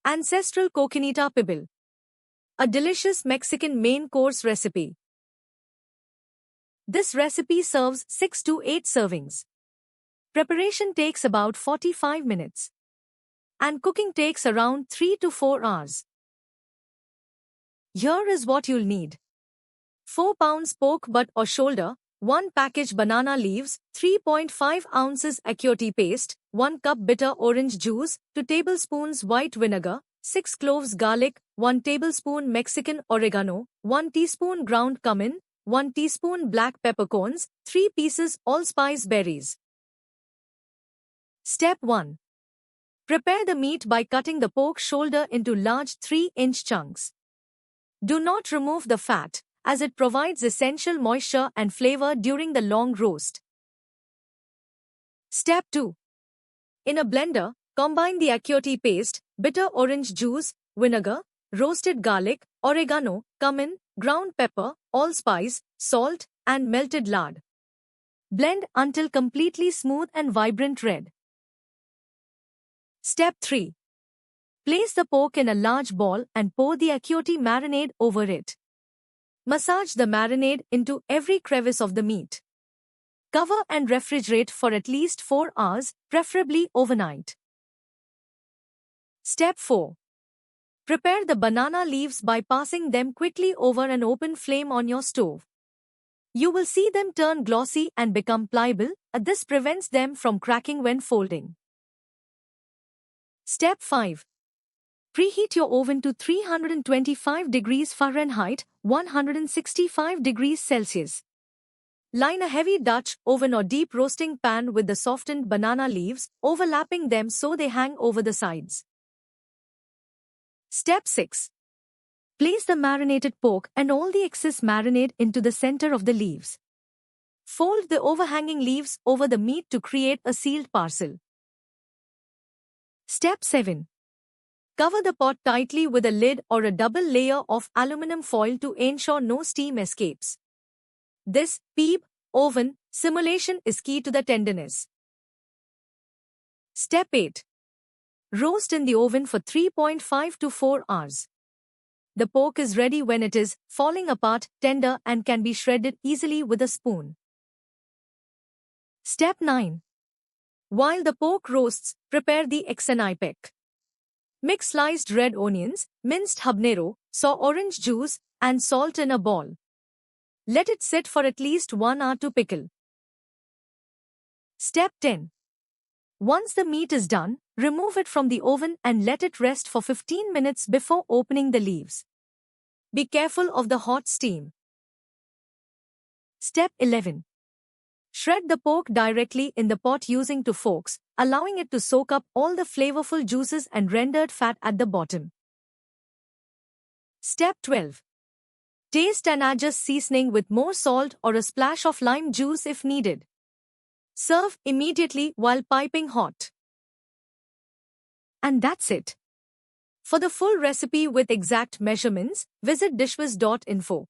Ancestral Coquinita Pibil. A delicious Mexican main course recipe. This recipe serves 6 to 8 servings. Preparation takes about 45 minutes. And cooking takes around 3 to 4 hours. Here is what you'll need. 4 pounds pork butt or shoulder, 1 package banana leaves, 3.5 ounces ayote paste, 1 cup bitter orange juice, 2 tablespoons white vinegar, 6 cloves garlic, 1 tablespoon Mexican oregano, 1 teaspoon ground cumin, 1 teaspoon black peppercorns, 3 pieces allspice berries. Step 1. Prepare the meat by cutting the pork shoulder into large 3-inch chunks. Do not remove the fat, as it provides essential moisture and flavor during the long roast. Step 2. In a blender, combine the ayote paste, bitter orange juice, vinegar, roasted garlic, oregano, cumin, ground pepper, allspice, salt, and melted lard. Blend until completely smooth and vibrant red. Step 3. Place the pork in a large bowl and pour the ayote marinade over it. Massage the marinade into every crevice of the meat. Cover and refrigerate for at least 4 hours, preferably overnight. Step 4. Prepare the banana leaves by passing them quickly over an open flame on your stove. You will see them turn glossy and become pliable, and this prevents them from cracking when folding. Step 5. Preheat your oven to 325 degrees Fahrenheit, 165 degrees Celsius. Line a heavy Dutch oven or deep roasting pan with the softened banana leaves, overlapping them so they hang over the sides. Step 6. Place the marinated pork and all the excess marinade into the center of the leaves. Fold the overhanging leaves over the meat to create a sealed parcel. Step 7. Cover the pot tightly with a lid or a double layer of aluminum foil to ensure no steam escapes. This PEEB oven simulation is key to the tenderness. Step 8. Roast in the oven for 3.5 to 4 hours. The pork is ready when it is falling apart, tender, and can be shredded easily with a spoon. Step 9. While the pork roasts, prepare the XNIPEC. Mix sliced red onions, minced habanero, sour orange juice, and salt in a bowl. Let it sit for at least 1 hour to pickle. Step 10. Once the meat is done, remove it from the oven and let it rest for 15 minutes before opening the leaves. Be careful of the hot steam. Step 11. Shred the pork directly in the pot using 2 forks, allowing it to soak up all the flavorful juices and rendered fat at the bottom. Step 12. Taste and adjust seasoning with more salt or a splash of lime juice if needed. Serve immediately while piping hot. And that's it. For the full recipe with exact measurements, visit dishwiz.info.